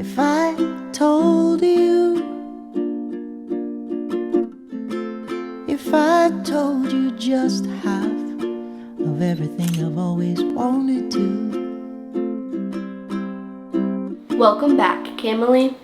If I told you, if I told you just half of everything I've always wanted to. Welcome back, Camille.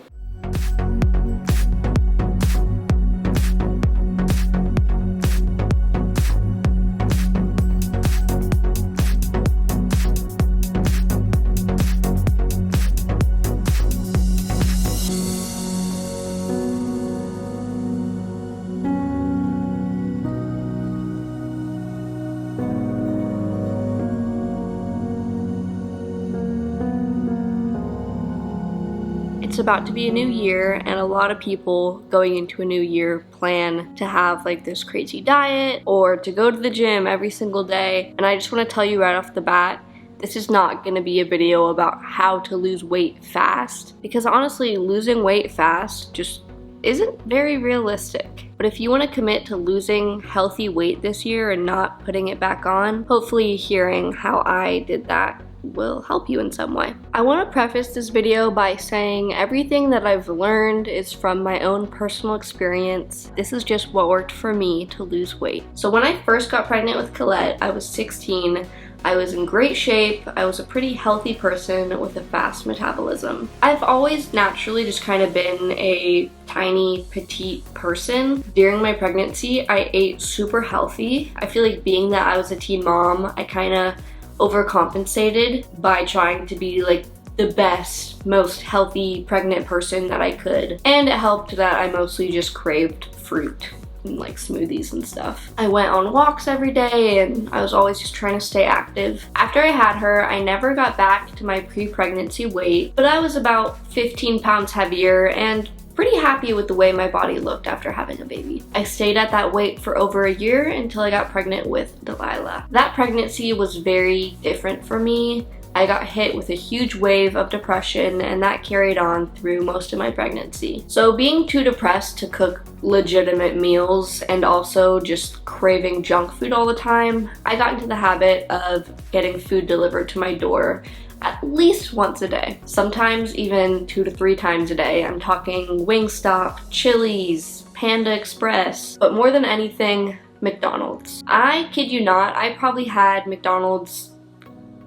It's about to be a new year, and a lot of people going into a new year plan to have like this crazy diet or to go to the gym every single day. And I just want to tell you right off the bat, this is not going to be a video about how to lose weight fast, because honestly, losing weight fast just isn't very realistic. But if you want to commit to losing healthy weight this year and not putting it back on, hopefully hearing how I did that will help you in some way. I want to preface this video by saying everything that I've learned is from my own personal experience. This is just what worked for me to lose weight. So when I first got pregnant with Colette, I was 16. I was in great shape. I was a pretty healthy person with a fast metabolism. I've always naturally just kind of been a tiny, petite person. During my pregnancy, I ate super healthy. I feel like being that I was a teen mom, I kind of overcompensated by trying to be like the best, most healthy pregnant person that I could. And it helped that I mostly just craved fruit and like smoothies and stuff. I went on walks every day and I was always just trying to stay active. After I had her, I never got back to my pre-pregnancy weight, but I was about 15 pounds heavier and pretty happy with the way my body looked after having a baby. I stayed at that weight for over a year until I got pregnant with Delilah. That pregnancy was very different for me. I got hit with a huge wave of depression, and that carried on through most of my pregnancy. So being too depressed to cook legitimate meals and also just craving junk food all the time, I got into the habit of getting food delivered to my door at least once a day, sometimes even 2 to 3 times a day. I'm talking Wingstop, Chili's, Panda Express, but more than anything, McDonald's. I kid you not, I probably had McDonald's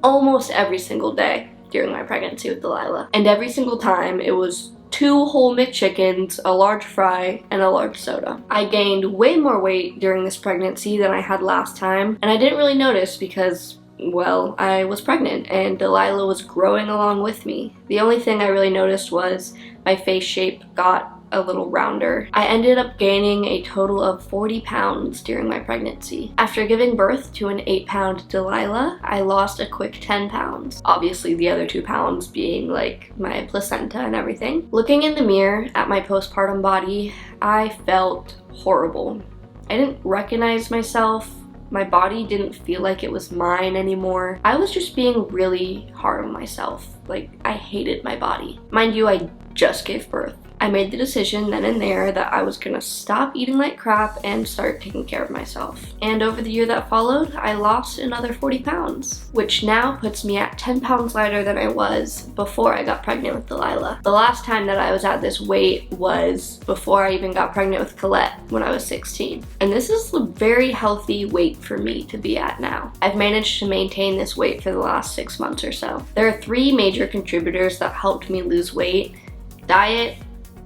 almost every single day during my pregnancy with Delilah. And every single time it was 2 whole McChickens, a large fry, and a large soda. I gained way more weight during this pregnancy than I had last time, and I didn't really notice because, well, I was pregnant and Delilah was growing along with me. The only thing I really noticed was my face shape got a little rounder. I ended up gaining a total of 40 pounds during my pregnancy. After giving birth to an 8-pound Delilah, I lost a quick 10 pounds. Obviously the other 2 pounds being like my placenta and everything. Looking in the mirror at my postpartum body, I felt horrible. I didn't recognize myself. My body didn't feel like it was mine anymore. I was just being really hard on myself. Like, I hated my body. Mind you, I just gave birth. I made the decision then and there that I was gonna stop eating like crap and start taking care of myself. And over the year that followed, I lost another 40 pounds, which now puts me at 10 pounds lighter than I was before I got pregnant with Delilah. The last time that I was at this weight was before I even got pregnant with Colette when I was 16. And this is a very healthy weight for me to be at now. I've managed to maintain this weight for the last 6 months or so. There are 3 major contributors that helped me lose weight: diet,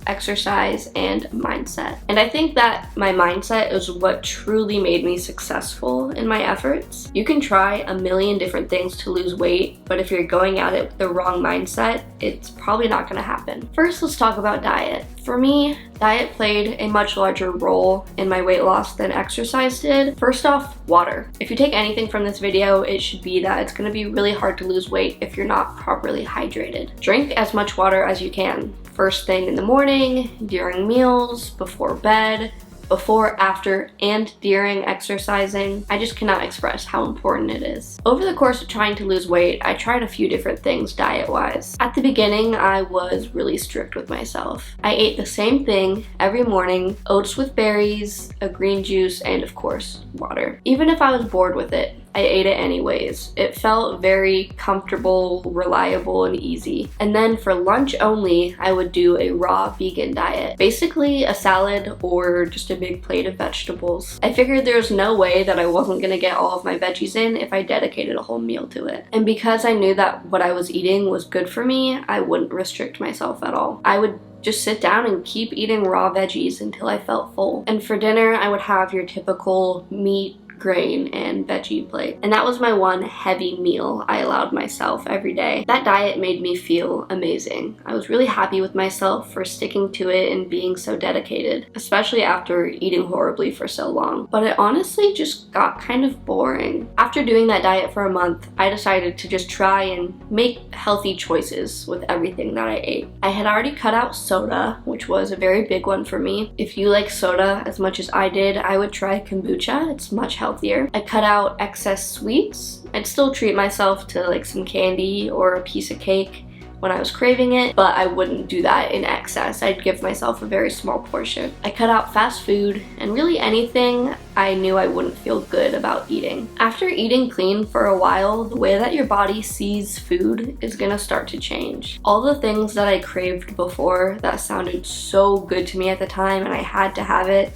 exercise, and mindset. And I think that my mindset is what truly made me successful in my efforts. You can try a million different things to lose weight, but if you're going at it with the wrong mindset, it's probably not gonna happen. First, let's talk about diet. For me, diet played a much larger role in my weight loss than exercise did. First off, water. If you take anything from this video, it should be that it's gonna be really hard to lose weight if you're not properly hydrated. Drink as much water as you can. First thing in the morning, during meals, before bed, before, after, and during exercising. I just cannot express how important it is. Over the course of trying to lose weight, I tried a few different things diet-wise. At the beginning, I was really strict with myself. I ate the same thing every morning: oats with berries, a green juice, and of course, water. Even if I was bored with it, I ate it anyways. It felt very comfortable, reliable, and easy. And then for lunch only, I would do a raw vegan diet. Basically a salad or just a big plate of vegetables. I figured there was no way that I wasn't gonna get all of my veggies in if I dedicated a whole meal to it. And because I knew that what I was eating was good for me, I wouldn't restrict myself at all. I would just sit down and keep eating raw veggies until I felt full. And for dinner, I would have your typical meat, grain, and veggie plate. And that was my one heavy meal I allowed myself every day. That diet made me feel amazing. I was really happy with myself for sticking to it and being so dedicated, especially after eating horribly for so long. But it honestly just got kind of boring. After doing that diet for a month, I decided to just try and make healthy choices with everything that I ate. I had already cut out soda, which was a very big one for me. If you like soda as much as I did, I would try kombucha. It's much healthier. I cut out excess sweets. I'd still treat myself to like some candy or a piece of cake when I was craving it, but I wouldn't do that in excess. I'd give myself a very small portion. I cut out fast food and really anything I knew I wouldn't feel good about eating. After eating clean for a while, the way that your body sees food is gonna start to change. All the things that I craved before that sounded so good to me at the time and I had to have it,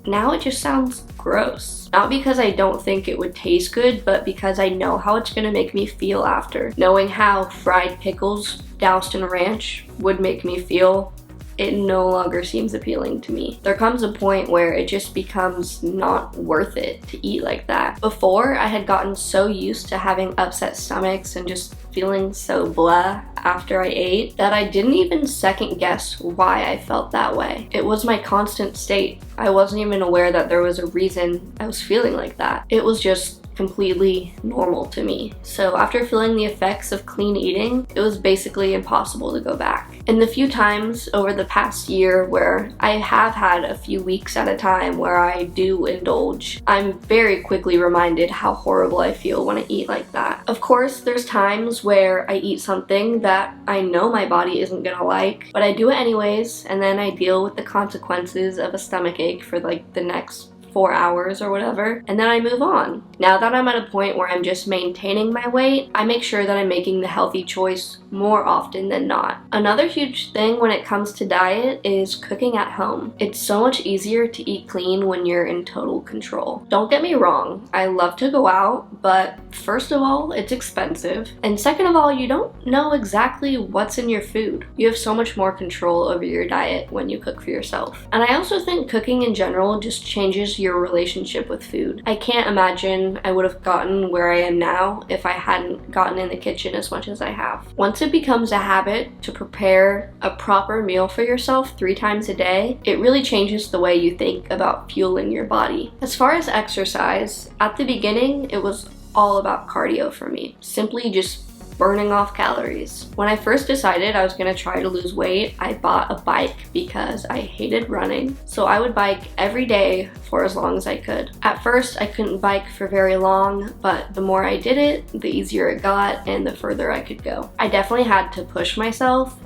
now it just sounds gross. Not because I don't think it would taste good, but because I know how it's gonna make me feel after. Knowing how fried pickles doused in ranch would make me feel, it no longer seems appealing to me. There comes a point where it just becomes not worth it to eat like that. Before, I had gotten so used to having upset stomachs and just feeling so blah after I ate that I didn't even second guess why I felt that way. It was my constant state. I wasn't even aware that there was a reason I was feeling like that. It was just completely normal to me. So after feeling the effects of clean eating, it was basically impossible to go back. And the few times over the past year where I have had a few weeks at a time where I do indulge, I'm very quickly reminded how horrible I feel when I eat like that. Of course, there's times where I eat something that I know my body isn't gonna like, but I do it anyways, and then I deal with the consequences of a stomachache for like the next 4 hours or whatever, and then I move on. Now that I'm at a point where I'm just maintaining my weight, I make sure that I'm making the healthy choice more often than not. Another huge thing when it comes to diet is cooking at home. It's so much easier to eat clean when you're in total control. Don't get me wrong, I love to go out, but first of all, it's expensive, and second of all, you don't know exactly what's in your food. You have so much more control over your diet when you cook for yourself. And I also think cooking in general just changes your relationship with food. I can't imagine I would have gotten where I am now if I hadn't gotten in the kitchen as much as I have. Once it becomes a habit to prepare a proper meal for yourself 3 times a day, it really changes the way you think about fueling your body. As far as exercise, at the beginning, it was all about cardio for me. Simply just burning off calories. When I first decided I was gonna try to lose weight, I bought a bike because I hated running. So I would bike every day for as long as I could. At first, I couldn't bike for very long, but the more I did it, the easier it got and the further I could go. I definitely had to push myself.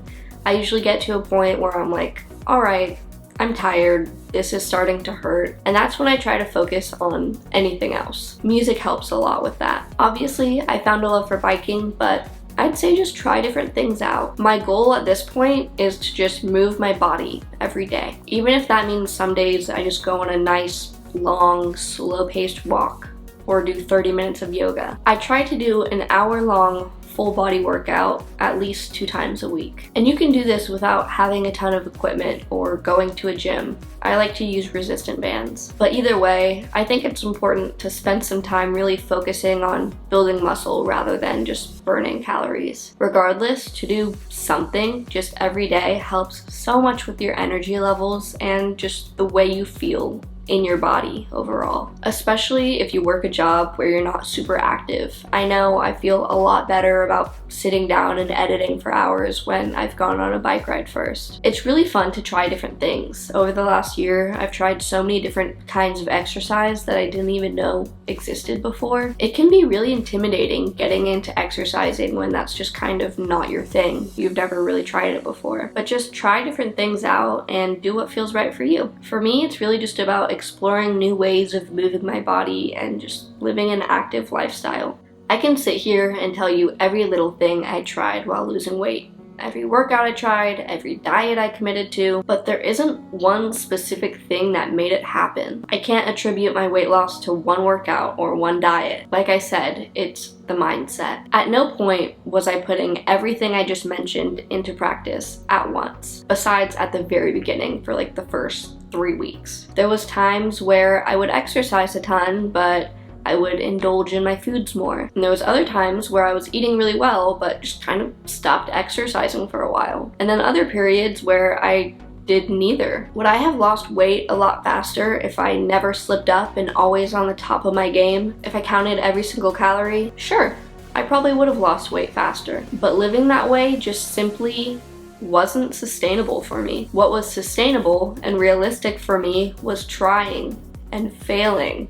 I usually get to a point where I'm like, all right, I'm tired, this is starting to hurt, and that's when I try to focus on anything else. Music helps a lot with that. Obviously, I found a love for biking, but I'd say just try different things out. My goal at this point is to just move my body every day. Even if that means some days I just go on a nice, long, slow-paced walk or do 30 minutes of yoga. I try to do an hour-long full body workout at least 2 times a week. And you can do this without having a ton of equipment or going to a gym. I like to use resistant bands. But either way, I think it's important to spend some time really focusing on building muscle rather than just burning calories. Regardless, to do something just every day helps so much with your energy levels and just the way you feel in your body overall, especially if you work a job where you're not super active. I know I feel a lot better about sitting down and editing for hours when I've gone on a bike ride first. It's really fun to try different things. Over the last year, I've tried so many different kinds of exercise that I didn't even know existed before. It can be really intimidating getting into exercising when that's just kind of not your thing. You've never really tried it before. But just try different things out and do what feels right for you. For me, it's really just about about exploring new ways of moving my body and just living an active lifestyle. I can sit here and tell you every little thing I tried while losing weight. Every workout I tried, every diet I committed to, but there isn't one specific thing that made it happen. I can't attribute my weight loss to one workout or one diet. Like I said, it's the mindset. At no point was I putting everything I just mentioned into practice at once, besides at the very beginning for like the first 3 weeks. There was times where I would exercise a ton, but I would indulge in my foods more. And there was other times where I was eating really well, but just kind of stopped exercising for a while. And then other periods where I did neither. Would I have lost weight a lot faster if I never slipped up and always on the top of my game? If I counted every single calorie? Sure, I probably would have lost weight faster. But living that way just simply wasn't sustainable for me. What was sustainable and realistic for me was trying and failing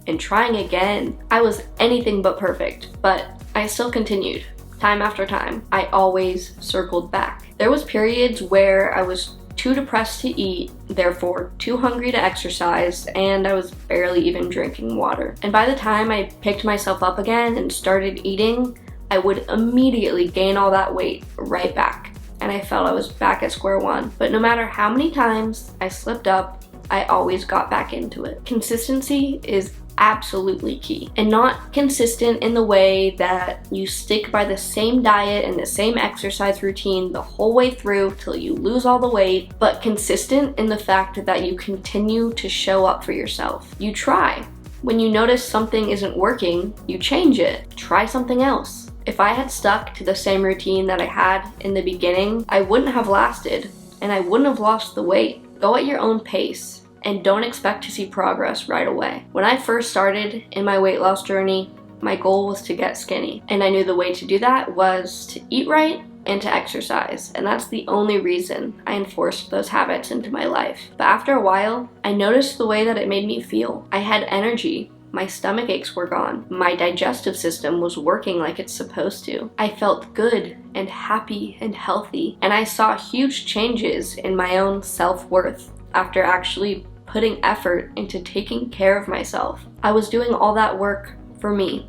and trying again. I was anything but perfect, but I still continued. Time after time, I always circled back. There was periods where I was too depressed to eat, therefore too hungry to exercise, and I was barely even drinking water. And by the time I picked myself up again and started eating, I would immediately gain all that weight right back, and I felt I was back at square one. But no matter how many times I slipped up, I always got back into it. Consistency is absolutely key, and not consistent in the way that you stick by the same diet and the same exercise routine the whole way through till you lose all the weight, but consistent in the fact that you continue to show up for yourself. You try. When you notice something isn't working, you change it. Try something else. If I had stuck to the same routine that I had in the beginning, I wouldn't have lasted, and I wouldn't have lost the weight. Go at your own pace, and don't expect to see progress right away. When I first started in my weight loss journey, my goal was to get skinny. And I knew the way to do that was to eat right and to exercise. And that's the only reason I enforced those habits into my life. But after a while, I noticed the way that it made me feel. I had energy. My stomach aches were gone. My digestive system was working like it's supposed to. I felt good and happy and healthy. And I saw huge changes in my own self-worth after actually putting effort into taking care of myself. I was doing all that work for me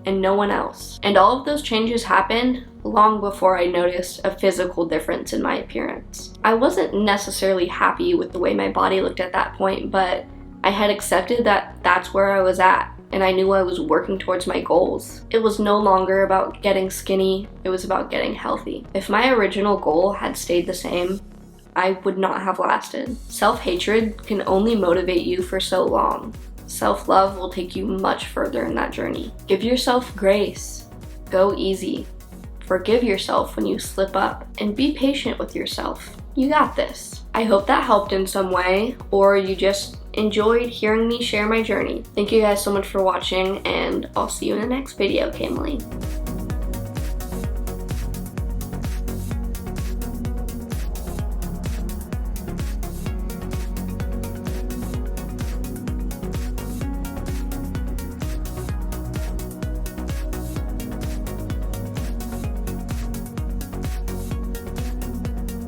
and no one else. And all of those changes happened long before I noticed a physical difference in my appearance. I wasn't necessarily happy with the way my body looked at that point, but I had accepted that that's where I was at, and I knew I was working towards my goals. It was no longer about getting skinny, it was about getting healthy. If my original goal had stayed the same, I would not have lasted. Self-hatred can only motivate you for so long. Self-love will take you much further in that journey. Give yourself grace. Go easy. Forgive yourself when you slip up, and be patient with yourself. You got this. I hope that helped in some way, or you just enjoyed hearing me share my journey. Thank you guys so much for watching, and I'll see you in the next video, Camely.